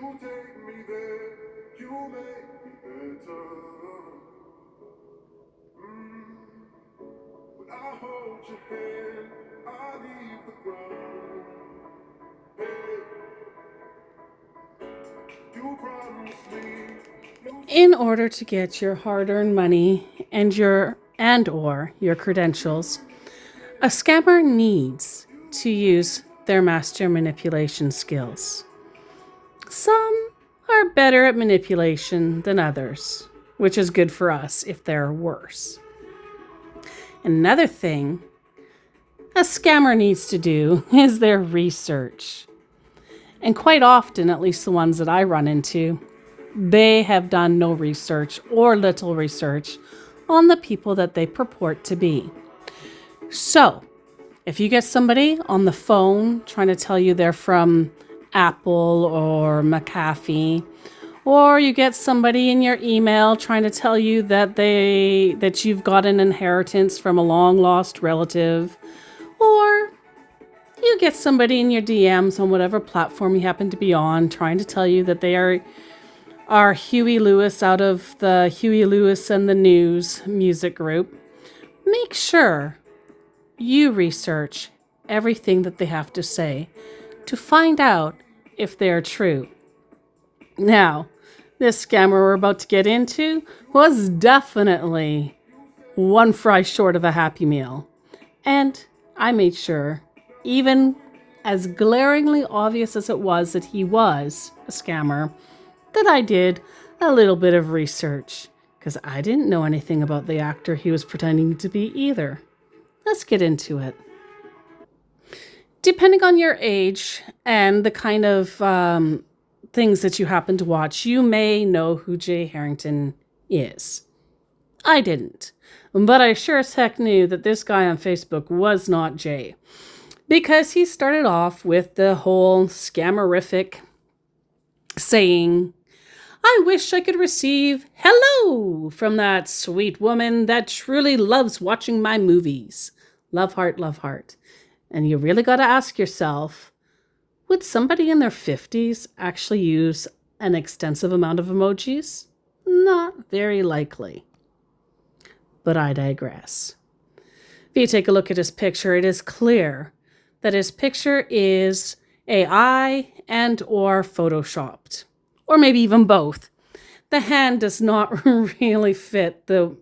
You take me there, you make me better. When I hold your hand, I leave the ground. Hey, you promised me. In order to get your hard-earned money and or your credentials, a scammer needs to use their master manipulation skills. Some are better at manipulation than others, which is good for us if they're worse. Another thing a scammer needs to do is their research. And quite often, at least the ones that I run into, they have done no research or little research on the people that they purport to be. So, if you get somebody on the phone trying to tell you they're from Apple or McAfee, or you get somebody in your email trying to tell you that you've got an inheritance from a long lost relative, or you get somebody in your DMs on whatever platform you happen to be on trying to tell you that they are Huey Lewis out of the Huey Lewis and the News music group, make sure you research everything that they have to say to find out if they're true. Now, this scammer we're about to get into was definitely one fry short of a Happy Meal. And I made sure, even as glaringly obvious as it was that he was a scammer, that I did a little bit of research, because I didn't know anything about the actor he was pretending to be either. Let's get into it. Depending on your age and the kind of things that you happen to watch, you may know who Jay Harrington is. I didn't, but I sure as heck knew that this guy on Facebook was not Jay, because he started off with the whole scammerific saying, "I wish I could receive hello from that sweet woman that truly loves watching my movies. Love heart, love heart." And you really got to ask yourself, would somebody in their 50s actually use an extensive amount of emojis? Not very likely. But I digress. If you take a look at his picture, it is clear that his picture is AI and or photoshopped, or maybe even both. The hand does not really fit the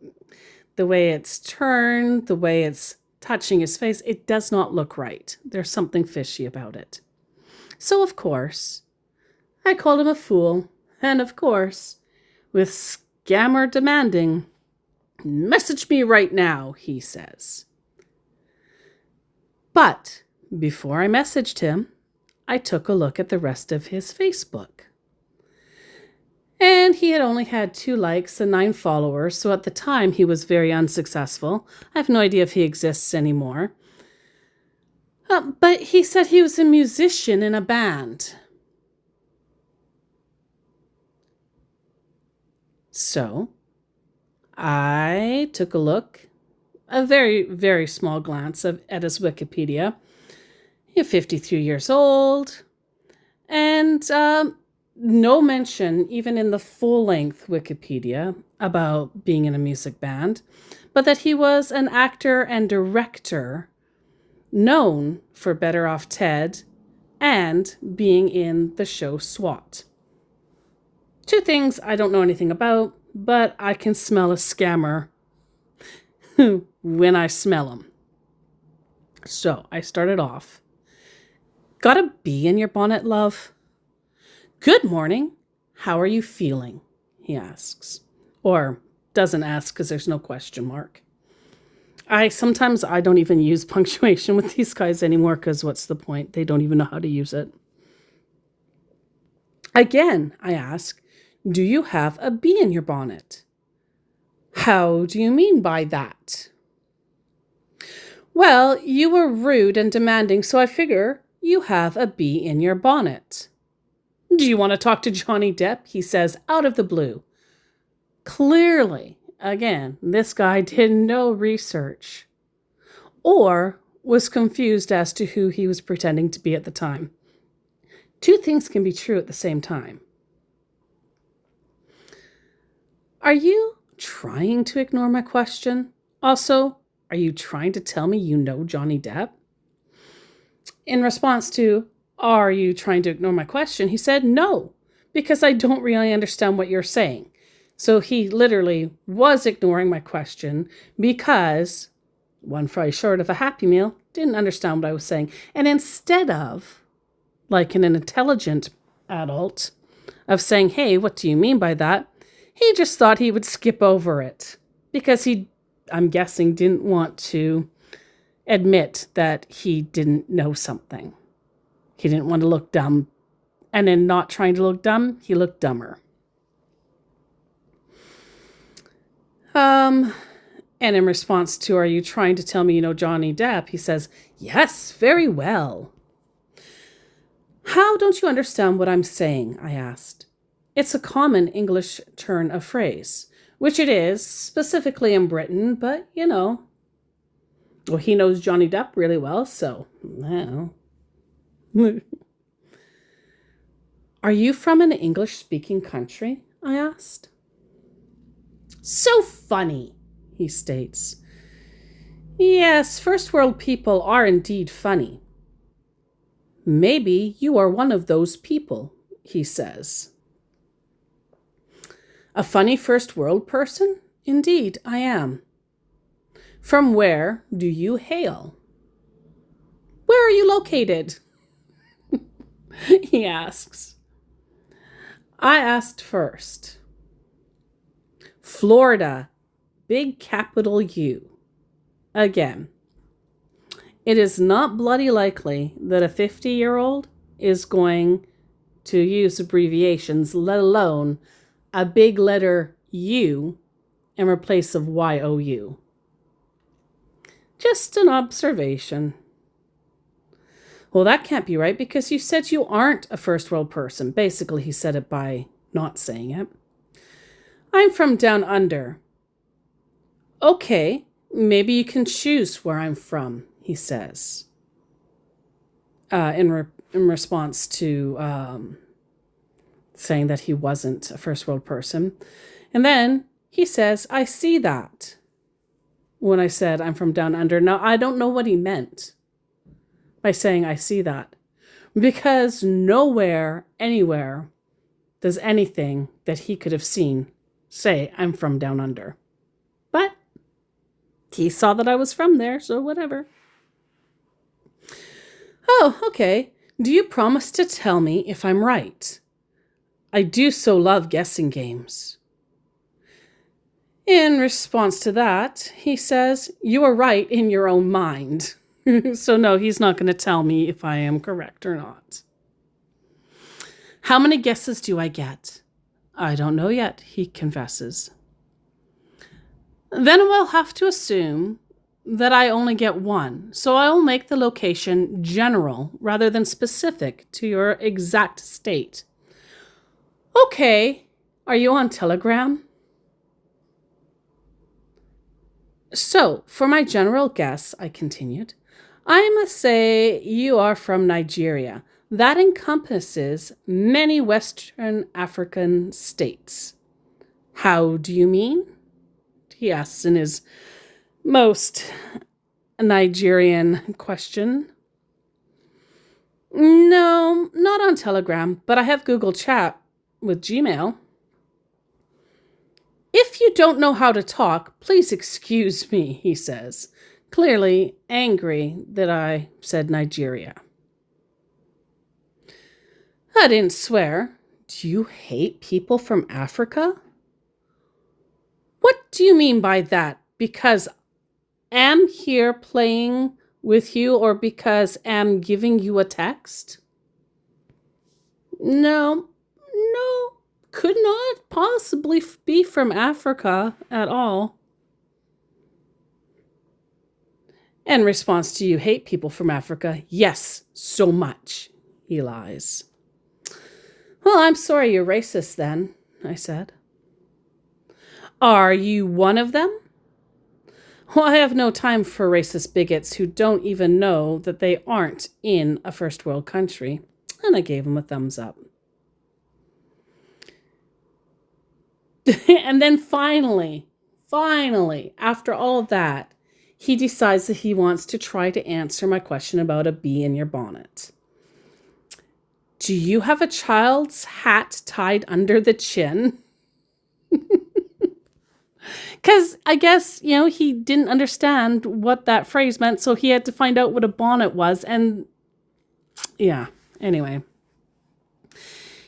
way it's turned, the way it's touching his face. It does not look right. There's something fishy about it. So, of course, I called him a fool. And of course, with scammer demanding, "Message me right now," he says. But before I messaged him, I took a look at the rest of his Facebook. And he had only had 2 likes and 9 followers, so at the time he was very unsuccessful. I have no idea if he exists anymore. But he said he was a musician in a band. So I took a look, a very, very small glance at his Wikipedia. He's 53 years old, and no mention, even in the full-length Wikipedia, about being in a music band, but that he was an actor and director known for Better Off Ted and being in the show SWAT. 2 things I don't know anything about, but I can smell a scammer when I smell him. So I started off. "Got a bee in your bonnet, love? Good morning. How are you feeling?" he asks. Or doesn't ask because there's no question mark. Sometimes I don't even use punctuation with these guys anymore because what's the point? They don't even know how to use it. Again, I ask, "Do you have a bee in your bonnet?" "How do you mean by that?" "Well, you were rude and demanding, so I figure you have a bee in your bonnet." "Do you want to talk to Johnny Depp?" he says out of the blue. Clearly, again, this guy did no research or was confused as to who he was pretending to be at the time. 2 things can be true at the same time. Are you trying to ignore my question? Also, are you trying to tell me you know Johnny Depp? In response to, are you trying to ignore my question? He said, no, because I don't really understand what you're saying. So he literally was ignoring my question because one fry short of a Happy Meal didn't understand what I was saying. And instead of, like an intelligent adult, of saying, hey, what do you mean by that? He just thought he would skip over it because he, I'm guessing, didn't want to admit that he didn't know something. He didn't want to look dumb. And in not trying to look dumb, he looked dumber. And in response to, are you trying to tell me you know Johnny Depp? He says, yes, very well. How don't you understand what I'm saying? I asked. It's a common English turn of phrase, which it is, specifically in Britain, but well, he knows Johnny Depp really well, so, well. Are you from an English-speaking country? I asked. So funny, he states. Yes, first world people are indeed funny. Maybe you are one of those people, he says. A funny first world person? Indeed, I am. From where do you hail? Where are you located? He asks. I asked first. Florida, big capital U. Again, it is not bloody likely that a 50-year-old is going to use abbreviations, let alone a big letter U in replace of YOU. Just an observation. Well, that can't be right because you said you aren't a first world person. Basically, he said it by not saying it. I'm from down under. Okay, maybe you can choose where I'm from, he says. In response to saying that he wasn't a first world person. And then he says, I see that. When I said I'm from down under. Now, I don't know what he meant by saying I see that. Because nowhere, anywhere, does anything that he could have seen say I'm from down under. But he saw that I was from there, so whatever. Oh, okay. Do you promise to tell me if I'm right? I do so love guessing games. In response to that, he says, you are right in your own mind. So no, he's not going to tell me if I am correct or not. How many guesses do I get? I don't know yet, he confesses. Then we'll have to assume that I only get one, so I'll make the location general rather than specific to your exact state. Okay, are you on Telegram? So, for my general guess, I continued, I must say you are from Nigeria. That encompasses many Western African states. How do you mean? He asks in his most Nigerian question. No, not on Telegram, but I have Google Chat with Gmail. If you don't know how to talk, please excuse me, he says, clearly angry that I said Nigeria. I didn't swear. Do you hate people from Africa? What do you mean by that? Because am here playing with you or because am giving you a text? No, could not possibly be from Africa at all. In response to you hate people from Africa, yes, so much, he lies. Well, I'm sorry you're racist then, I said. Are you one of them? Well, I have no time for racist bigots who don't even know that they aren't in a first world country. And I gave him a thumbs up. And then finally, after all of that, he decides that he wants to try to answer my question about a bee in your bonnet. Do you have a child's hat tied under the chin? Because I guess, he didn't understand what that phrase meant, so he had to find out what a bonnet was. And yeah, anyway.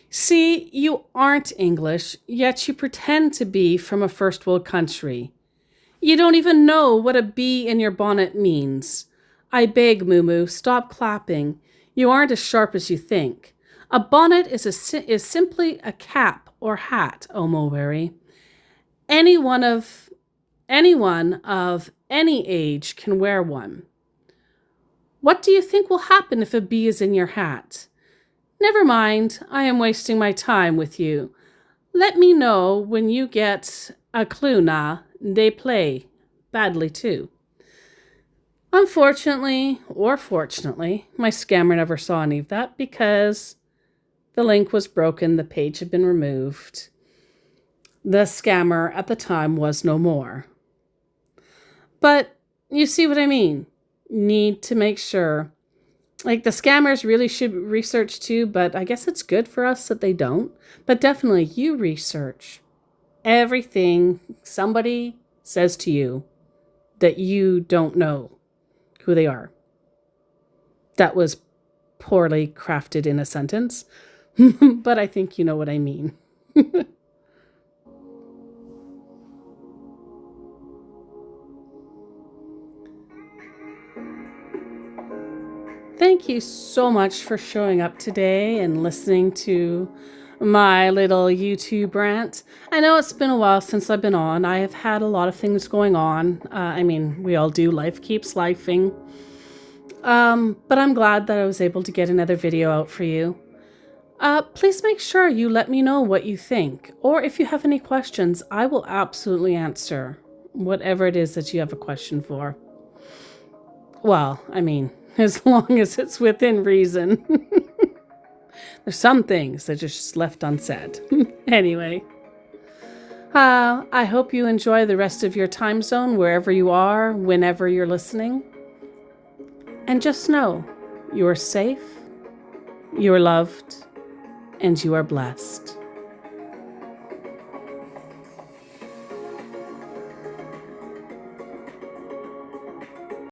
See, you aren't English, yet you pretend to be from a first world country. You don't even know what a bee in your bonnet means. I beg, Moo, stop clapping. You aren't as sharp as you think. A bonnet is simply a cap or hat, Omoweri. Anyone of any age can wear one. What do you think will happen if a bee is in your hat? Never mind, I am wasting my time with you. Let me know when you get a clue na. They play badly too. Unfortunately, or fortunately, my scammer never saw any of that because the link was broken, the page had been removed. The scammer at the time was no more. But you see what I mean? Need to make sure. Like, the scammers really should research too, but I guess it's good for us that they don't. But definitely, you research everything somebody says to you that you don't know who they are. That was poorly crafted in a sentence, but I think you know what I mean. Thank you so much for showing up today and listening to my little YouTube rant. I know it's been a while since I've been on. I have had a lot of things going on. We all do. Life keeps lifing. But I'm glad that I was able to get another video out for you. Please make sure you let me know what you think. Or if you have any questions, I will absolutely answer whatever it is that you have a question for. Well, as long as it's within reason. There's some things that are just left unsaid. Anyway, I hope you enjoy the rest of your time zone, wherever you are, whenever you're listening. And just know, you are safe, you are loved, and you are blessed.